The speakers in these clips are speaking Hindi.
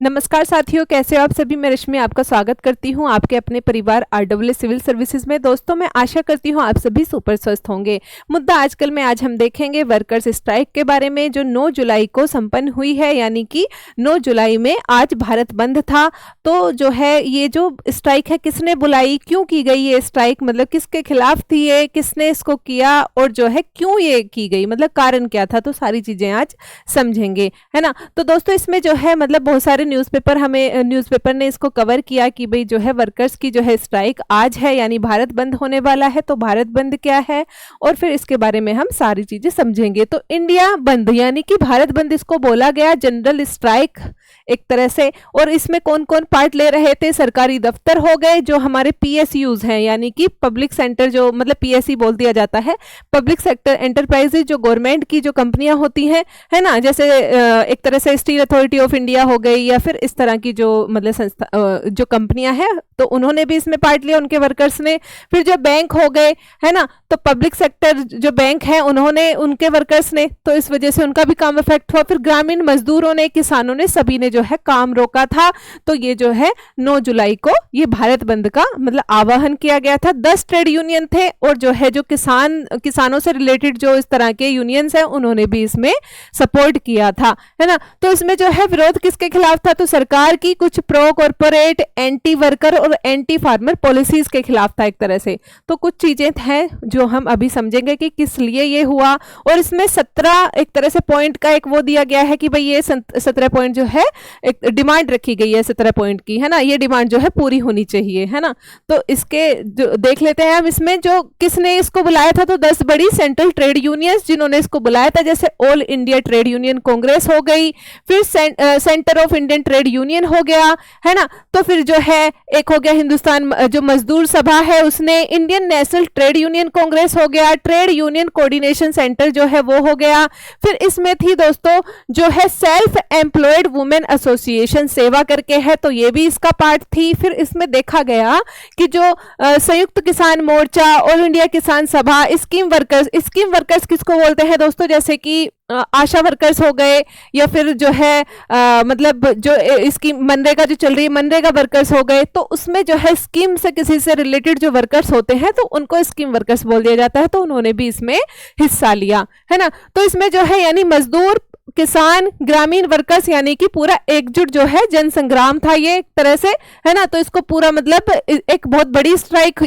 नमस्कार साथियों, कैसे हो आप सभी। मैं रश्मि आपका स्वागत करती हूं आपके अपने परिवार आरडब्ल्यू सिविल सर्विसेज में। दोस्तों, मैं आशा करती हूं आप सभी सुपर स्वस्थ होंगे। मुद्दा आज हम देखेंगे वर्कर्स स्ट्राइक के बारे में, जो 9 जुलाई को संपन्न हुई है। यानी कि 9 जुलाई में आज भारत बंद था। तो जो है ये जो स्ट्राइक है किसने बुलाई, क्यों की गई ये स्ट्राइक, मतलब किसके खिलाफ थी ये, किसने इसको किया और जो है क्यों ये की गई, मतलब कारण क्या था। तो सारी चीजें आज समझेंगे, है ना। तो दोस्तों, इसमें जो है मतलब बहुत सारे न्यूज़पेपर ने इसको कवर किया कि भाई जो है वर्कर्स की जो है स्ट्राइक आज है, यानी भारत बंद होने वाला है। तो भारत बंद क्या है और फिर इसके बारे में हम सारी चीजें समझेंगे। तो इंडिया बंद यानी कि भारत बंद इसको बोला गया, जनरल स्ट्राइक एक तरह से। और इसमें कौन कौन पार्ट ले रहे थे, सरकारी दफ्तर हो गए, जो हमारे पीएसयूज हैं यानी कि पब्लिक सेक्टर, जो मतलब पीएसई बोल दिया जाता है, पब्लिक सेक्टर एंटरप्राइजेज, जो गवर्नमेंट की जो कंपनियां होती हैं, है ना। जैसे एक तरह से स्टील अथॉरिटी ऑफ इंडिया हो गई, या फिर इस तरह की जो मतलब संस्था जो कंपनियां हैं, तो उन्होंने भी इसमें पार्ट लिया, उनके वर्कर्स ने। फिर जो बैंक हो गए, है ना, तो पब्लिक सेक्टर जो बैंक है उन्होंने, उनके वर्कर्स ने, तो इस वजह से उनका भी काम इफेक्ट हुआ। फिर ग्रामीण मजदूरों ने, किसानों ने, सभी ने जो है काम रोका था। तो ये जो है 9 जुलाई को ये भारत बंद का मतलब आह्वान किया गया था। 10 ट्रेड यूनियन थे और जो है जो किसानों से रिलेटेड जो इस तरह के यूनियंस हैं उन्होंने भी इसमें सपोर्ट किया था, है ना। तो इसमें जो है विरोध किसके खिलाफ था, तो सरकार की कुछ प्रो कॉर्पोरेट, एंटी वर्कर और एंटी फार्मर पॉलिसीज के खिलाफ था एक तरह से। तो कुछ चीजें हैं जो हम अभी समझेंगे कि किस लिए ये हुआ। और इसमें 17 एक तरह से पॉइंट का एक वो दिया गया है कि भाई ये 17 पॉइंट जो है एक डिमांड रखी गई है 17 पॉइंट की, है ना। ये डिमांड जो है पूरी होनी चाहिए, है ना। तो इसके जो देख लेते हैं हम, इसमें जो किसने इसको बुलाया था, तो 10 बड़ी सेंट्रल ट्रेड यूनियंस जिन्होंने इसको बुलाया था, जैसे all India trade union Congress हो गई, फिर centre of Indian trade union हो गया, है ना। तो फिर जो है एक हो गया हिंदुस्तान जो मजदूर सभा है उसने, Indian national trade union Congress हो गया, ट्रेड यूनियन कोऑर्डिनेशन सेंटर जो है वो हो गया। फिर इसमें थी दोस्तों जो है सेल्फ एम्प्लॉयड वुमेन एसोसिएशन सेवा करके है, तो ये भी इसका पार्ट थी। फिर इसमें देखा गया कि जो संयुक्त किसान मोर्चा, ऑल इंडिया किसान सभा, स्कीम वर्कर्स किसको बोलते हैं दोस्तों, जैसे कि आशा वर्कर्स हो गए, या फिर जो है मतलब जो इसकी मनरेगा जो चल रही है, मनरेगा वर्कर्स हो गए। तो उसमें जो है स्कीम से किसी से रिलेटेड जो वर्कर्स होते हैं तो उनको स्कीम वर्कर्स बोल दिया जाता है। तो उन्होंने भी इसमें हिस्सा लिया, है ना। तो इसमें जो है यानी मजदूर, किसान, ग्रामीण वर्कर्स यानी कि पूरा एकजुट जो है जन संग्राम था ये एक तरह से, है ना। तो इसको पूरा मतलब एक बहुत बड़ी स्ट्राइक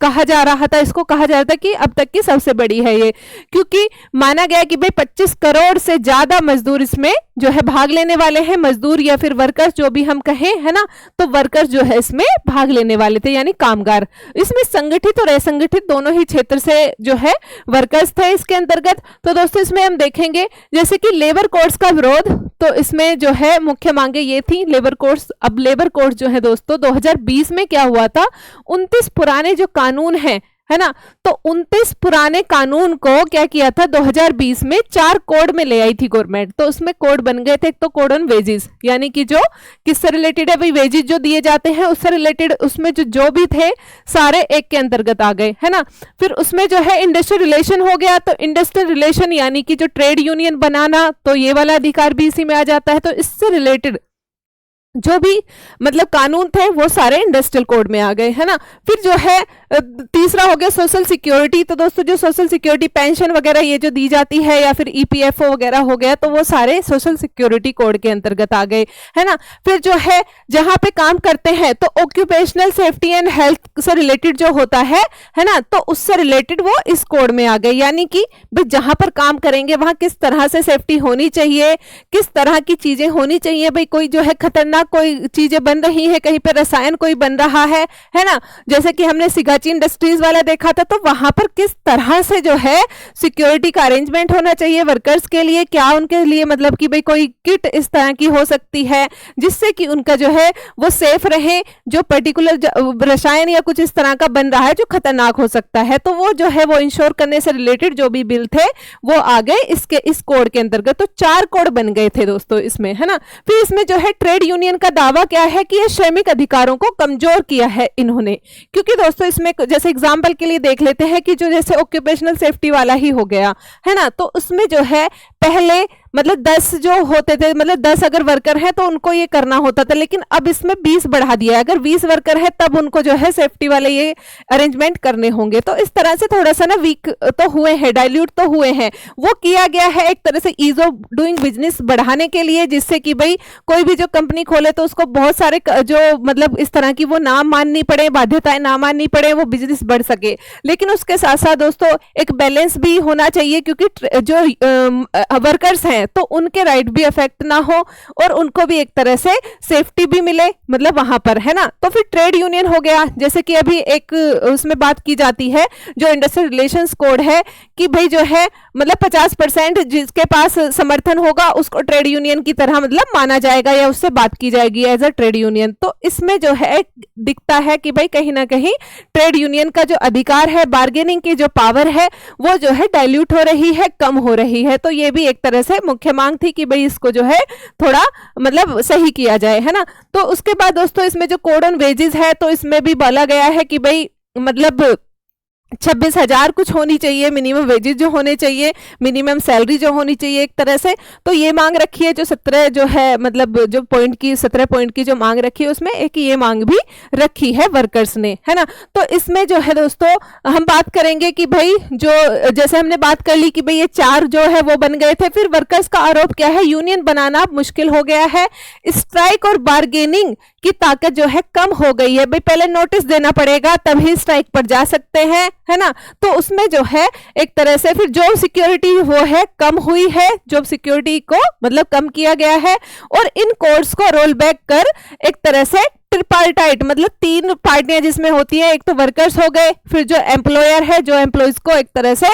कहा जा रहा था। इसको कहा जा रहा था कि अब तक की सबसे बड़ी है ये, क्योंकि माना गया कि भाई 25 करोड़ से ज्यादा मजदूर इसमें जो है भाग लेने वाले हैं। मजदूर या फिर वर्कर्स जो भी हम कहें, है ना, तो वर्कर्स जो है इसमें भाग लेने वाले थे, यानी कामगार। इसमें संगठित और असंगठित दोनों ही क्षेत्र से जो है वर्कर्स थे इसके अंतर्गत। तो दोस्तों इसमें हम देखेंगे जैसे कि लेबर कोड्स का विरोध, तो इसमें जो है मुख्य मांगे ये थी लेबर कोड्स। अब लेबर कोड्स जो है दोस्तों 2020 में क्या हुआ था, 29 पुराने जो कानून हैं, है ना, तो 29 पुराने कानून को क्या किया था 2020 में 4 कोड में ले आई थी गवर्नमेंट। तो उसमें कोड बन गए थे। एक तो कोड ऑन वेजेस, यानी कि जो किससे रिलेटेड है, भाई वेजेस जो दिए जाते हैं उससे रिलेटेड, उसमें जो भी थे सारे एक के अंतर्गत आ गए, है ना। फिर उसमें जो है इंडस्ट्रियल रिलेशन हो गया, तो इंडस्ट्रियल रिलेशन यानी कि जो ट्रेड यूनियन बनाना, तो ये वाला अधिकार भी इसी में आ जाता है। तो इससे रिलेटेड जो भी मतलब कानून थे वो सारे इंडस्ट्रियल कोड में आ गए, है ना। फिर जो है तीसरा हो गया सोशल सिक्योरिटी। तो दोस्तों जो सोशल सिक्योरिटी पेंशन वगैरह ये जो दी जाती है, या फिर ईपीएफओ वगैरह हो गया, तो वो सारे सोशल सिक्योरिटी कोड के अंतर्गत आ गए, है ना। फिर जो है जहां पे काम करते हैं तो ऑक्यूपेशनल सेफ्टी एंड हेल्थ से रिलेटेड जो होता है ना, तो उससे रिलेटेड वो इस कोड में आ गए। यानी कि भाई जहां पर काम करेंगे वहां किस तरह से सेफ्टी होनी चाहिए, किस तरह की चीजें होनी चाहिए, भाई कोई जो है खतरनाक कोई चीजें बन रही है, कहीं पे रसायन कोई बन रहा है ना, जैसे कि हमने सिगाची इंडस्ट्रीज वाला देखा था। तो वहां पर किस तरह से जो है सिक्योरिटी का अरेंजमेंट होना चाहिए वर्कर्स के लिए, क्या उनके लिए मतलब कि भाई कोई किट इस तरह की हो सकती है जिससे कि उनका जो है वो सेफ रहे, जो पर्टिकुलर रसायन या कुछ इस तरह का बन रहा है जो खतरनाक हो सकता है, तो वो जो है वो इंश्योर करने से रिलेटेड जो भी बिल थे वो आ गए इस कोड के अंतर्गत। तो 4 कोड बन गए थे दोस्तों इसमें, है ना। फिर इसमें जो है ट्रेड यूनियन का दावा क्या है कि ये श्रमिक अधिकारों को कमजोर किया है इन्होंने, क्योंकि दोस्तों इसमें जैसे एग्जांपल के लिए देख लेते हैं कि जो जैसे ऑक्यूपेशनल सेफ्टी वाला ही हो गया, है ना, तो उसमें जो है पहले मतलब 10 जो होते थे, मतलब 10 अगर वर्कर है तो उनको ये करना होता था, लेकिन अब इसमें 20 बढ़ा दिया है। अगर 20 वर्कर है तब उनको जो है सेफ्टी वाले ये अरेंजमेंट करने होंगे। तो इस तरह से थोड़ा सा ना वीक तो हुए हैं, डाइल्यूट तो हुए हैं। वो किया गया है एक तरह से ईज ऑफ डूइंग बिजनेस बढ़ाने के लिए, जिससे कि भाई कोई भी जो कंपनी खोले तो उसको बहुत सारे जो मतलब इस तरह की वो ना माननी पड़े, बाध्यताएं ना माननी पड़े, वो बिजनेस बढ़ सके। लेकिन उसके साथ साथ दोस्तों एक बैलेंस भी होना चाहिए, क्योंकि जो वर्कर्स हैं तो उनके राइट भी अफेक्ट ना हो और उनको भी एक तरह से सेफ्टी भी मिले, मतलब वहां पर, है ना। तो फिर ट्रेड यूनियन हो गया, जैसे कि अभी एक उसमें बात की जाती है जो इंडस्ट्रियल रिलेशंस कोड है कि भाई जो है मतलब 50% जिसके पास समर्थन होगा उसको ट्रेड यूनियन की तरह मतलब माना जाएगा या उससे बात की जाएगी एज अ ट्रेड यूनियन। तो इसमें जो है दिखता है कि भाई कहीं ना कहीं ट्रेड यूनियन का जो अधिकार है, बार्गेनिंग की जो पावर है, वो जो है डाइल्यूट हो रही है, कम हो रही है। तो ये भी एक तरह से मुख्य मांग थी कि भाई इसको जो है थोड़ा मतलब सही किया जाए, है ना। तो उसके बाद दोस्तों इसमें जो कोड ऑन वेजेस है तो इसमें भी बोला गया है कि भाई मतलब 26,000 कुछ होनी चाहिए, मिनिमम वेजेस जो होने चाहिए, मिनिमम सैलरी जो होनी चाहिए एक तरह से। तो ये मांग रखी है जो 17 जो है मतलब जो पॉइंट की 17 पॉइंट की जो मांग रखी है उसमें एक ये मांग भी रखी है वर्कर्स ने, है ना। तो इसमें जो है दोस्तों हम बात करेंगे कि भाई जो जैसे हमने बात कर ली कि भाई ये 4 जो है वो बन गए थे। फिर वर्कर्स का आरोप क्या है, यूनियन बनाना मुश्किल हो गया है, स्ट्राइक और बार्गेनिंग की ताकत जो है कम हो गई है। भाई पहले नोटिस देना पड़ेगा तभी स्ट्राइक पर जा सकते हैं, है ना। तो उसमें जो है एक तरह से फिर जॉब सिक्योरिटी वो है कम हुई है, जॉब सिक्योरिटी को मतलब कम किया गया है। और इन कोड्स को रोल बैक कर एक तरह से ट्रिपार्टाइट मतलब 3 पार्टियां जिसमें होती है, एक तो वर्कर्स हो गए, फिर जो एम्प्लॉयर है जो एम्प्लॉइज को एक तरह से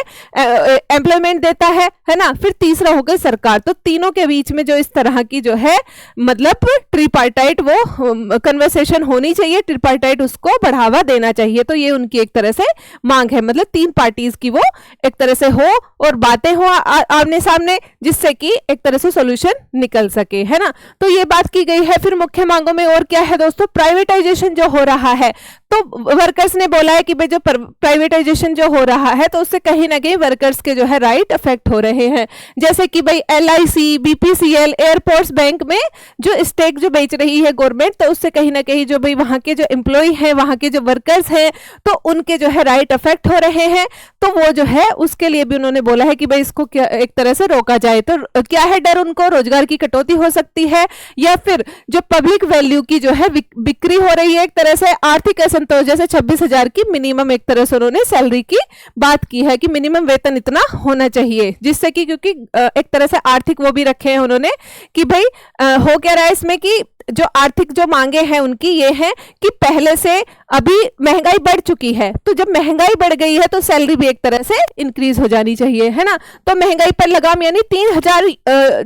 एम्प्लॉयमेंट देता है ना, फिर तीसरा हो गई सरकार। तो तीनों के बीच में जो इस तरह की जो है मतलब ट्रिपार्टाइट वो कन्वर्सेशन होनी चाहिए, ट्रिपार्टाइट उसको बढ़ावा देना चाहिए। तो ये उनकी एक तरह से मांग है, मतलब 3 पार्टीज की वो एक तरह से हो और बातें हो आमने सामने, जिससे कि एक तरह से सोल्यूशन निकल सके, है ना। तो ये बात की गई है। फिर मुख्य मांगों में और क्या है दोस्तों, प्राइवेटाइजेशन जो हो रहा है। तो वर्कर्स ने बोला है कि भाई जो प्राइवेटाइजेशन जो हो रहा है तो उससे कहीं ना कहीं वर्कर्स के जो है राइट अफेक्ट हो रहे हैं। जैसे कि भाई LIC, BPCL, एयरपोर्ट्स बैंक में जो स्टेक जो बेच रही है गवर्नमेंट, तो उससे कहीं ना कहीं जो भाई वहां के जो एम्प्लॉय हैं, वहां के जो वर्कर्स हैं, तो उनके जो है राइट अफेक्ट हो रहे हैं। तो वो जो है उसके लिए भी उन्होंने बोला है कि भाई इसको क्या एक तरह से रोका जाए। तो क्या है डर उनको, रोजगार की कटौती हो सकती है या फिर जो पब्लिक वैल्यू की जो है बिक्री हो रही है, एक तरह से आर्थिक असंतोष। जैसे 26,000 की मिनिमम एक तरह से उन्होंने सैलरी की बात की है कि मिनिमम वेतन इतना होना चाहिए, जिससे कि क्योंकि एक तरह से आर्थिक वो भी रखे हैं उन्होंने कि भाई हो क्या रहा है इसमें कि जो आर्थिक जो मांगे हैं उनकी ये है कि पहले से अभी महंगाई बढ़ चुकी है, तो जब महंगाई बढ़ गई है तो सैलरी भी एक तरह से इंक्रीज हो जानी चाहिए, है ना। तो महंगाई पर लगाम यानी 3,000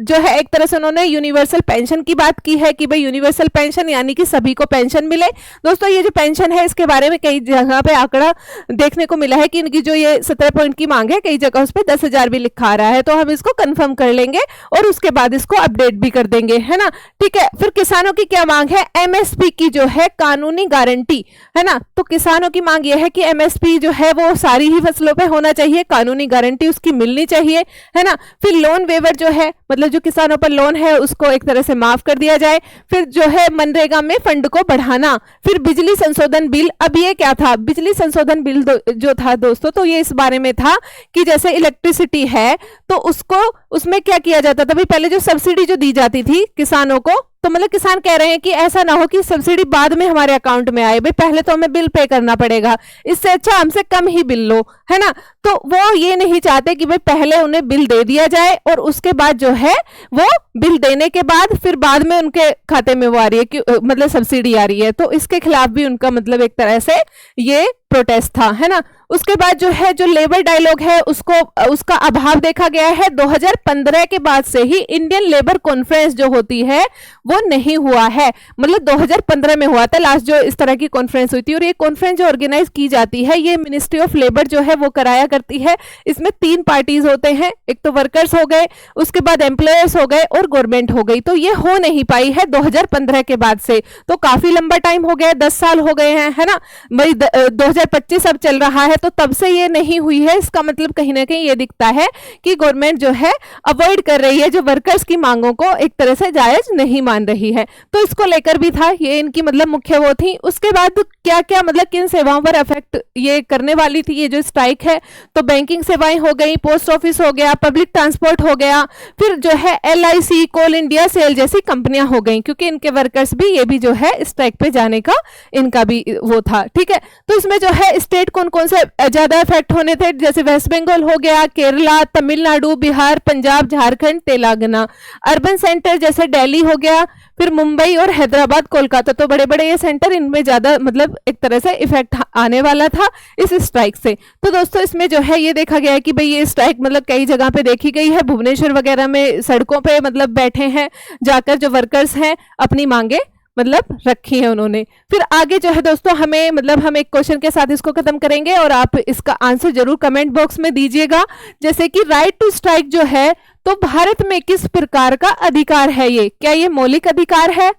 जो है एक तरह से उन्होंने यूनिवर्सल पेंशन की बात की है कि भाई यूनिवर्सल पेंशन यानी कि सभी को पेंशन मिले। दोस्तों ये जो पेंशन है इसके बारे में कई जगह पे आंकड़ा देखने को मिला है कि इनकी जो ये 17 पॉइंट की मांग है कई जगह उस पर 10,000 भी लिखा आ रहा है। तो हम इसको कंफर्म कर लेंगे और उसके बाद इसको अपडेट भी कर देंगे, है ना। ठीक है, फिर किसानों की क्या मांग है, MSP की जो है कानूनी गारंटी, है ना। तो किसानों की मांग यह है कि MSP जो है वो सारी ही फसलों पे होना चाहिए, कानूनी गारंटी उसकी मिलनी चाहिए, है ना। फिर लोन वेवर जो है मतलब जो किसानों पर लोन है उसको एक तरह से माफ कर दिया जाए। फिर जो है मनरेगा में फंड को बढ़ाना। फिर बिजली संशोधन बिल, अब ये क्या था, बिजली संशोधन बिल जो था दोस्तों, तो ये इस बारे में था कि जैसे इलेक्ट्रिसिटी है तो उसको उसमें क्या किया जाता था, भाई पहले जो सब्सिडी जो दी जाती थी किसानों को, तो मतलब किसान कह रहे हैं कि ऐसा ना हो कि सब्सिडी बाद में हमारे अकाउंट में आए, भाई पहले तो हमें बिल पे करना पड़ेगा, इससे अच्छा हमसे कम ही बिल लो, है ना। तो वो ये नहीं चाहते कि भाई पहले उन्हें बिल दे दिया जाए और उसके बाद जो है वो बिल देने के बाद फिर बाद में उनके खाते में वो आ रही है कि मतलब सब्सिडी आ रही है। तो इसके खिलाफ भी उनका मतलब एक तरह से ये प्रोटेस्ट था, है ना। उसके बाद जो है जो लेबर डायलॉग है उसको उसका अभाव देखा गया है। 2015 के बाद से ही इंडियन लेबर कॉन्फ्रेंस जो होती है वो नहीं हुआ है, मतलब 2015 में हुआ था लास्ट जो इस तरह की कॉन्फ्रेंस हुई थी। और ये कॉन्फ्रेंस जो ऑर्गेनाइज की जाती है ये मिनिस्ट्री ऑफ लेबर जो है वो कराया करती है। इसमें 3 पार्टीज होते हैं, एक तो वर्कर्स हो गए, उसके बाद एम्प्लॉयर्स हो गए और गवर्नमेंट हो गई। तो ये हो नहीं पाई है 2015 के बाद से, तो काफी लंबा टाइम हो गया, 10 साल हो गए हैं, है ना। 2025 अब चल रहा है है तो तब से ये नहीं हुई है, इसका मतलब कहीं ना कहीं ये दिखता है कि गवर्नमेंट जो है अवॉइड कर रही है, जो वर्कर्स की मांगों को एक तरह से जायज नहीं मान रही है। तो इसको लेकर भी था, ये इनकी मतलब मुख्य वो थी। उसके बाद क्या क्या मतलब किन सेवाओं पर अफेक्ट ये करने वाली थी ये जो स्ट्राइक है, तो बैंकिंग सेवाएं हो गई, पोस्ट ऑफिस हो गया, पब्लिक ट्रांसपोर्ट हो गया, फिर जो है LIC, कोल इंडिया, सेल जैसी कंपनियां हो गई, क्योंकि इनके वर्कर्स भी ये भी जो है स्ट्राइक पे जाने का इनका भी वो था। ठीक है, तो इसमें जो है स्टेट कौन कौन से ज्यादा इफेक्ट होने थे, जैसे वेस्ट बंगाल हो गया, केरला, तमिलनाडु, बिहार, पंजाब, झारखंड, तेलंगाना। अर्बन सेंटर जैसे दिल्ली हो गया, फिर मुंबई और हैदराबाद, कोलकाता, तो बड़े बड़े ये सेंटर, इनमें ज्यादा मतलब एक तरह से इफेक्ट आने वाला था इस स्ट्राइक से। तो दोस्तों इसमें जो है ये देखा गया है कि भाई ये स्ट्राइक मतलब कई जगह पे देखी गई है, भुवनेश्वर वगैरह में सड़कों पे मतलब बैठे हैं जाकर जो वर्कर्स हैं, अपनी मांगे मतलब रखी है उन्होंने। फिर आगे जो है दोस्तों हमें मतलब हम एक क्वेश्चन के साथ इसको खत्म करेंगे और आप इसका आंसर जरूर कमेंट बॉक्स में दीजिएगा, जैसे कि राइट टू स्ट्राइक जो है तो भारत में किस प्रकार का अधिकार है ये, क्या ये मौलिक अधिकार है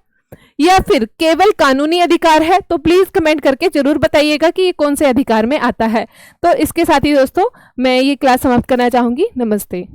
या फिर केवल कानूनी अधिकार है? तो प्लीज कमेंट करके जरूर बताइएगा कि ये कौन से अधिकार में आता है। तो इसके साथ ही दोस्तों मैं ये क्लास समाप्त करना चाहूंगी। नमस्ते।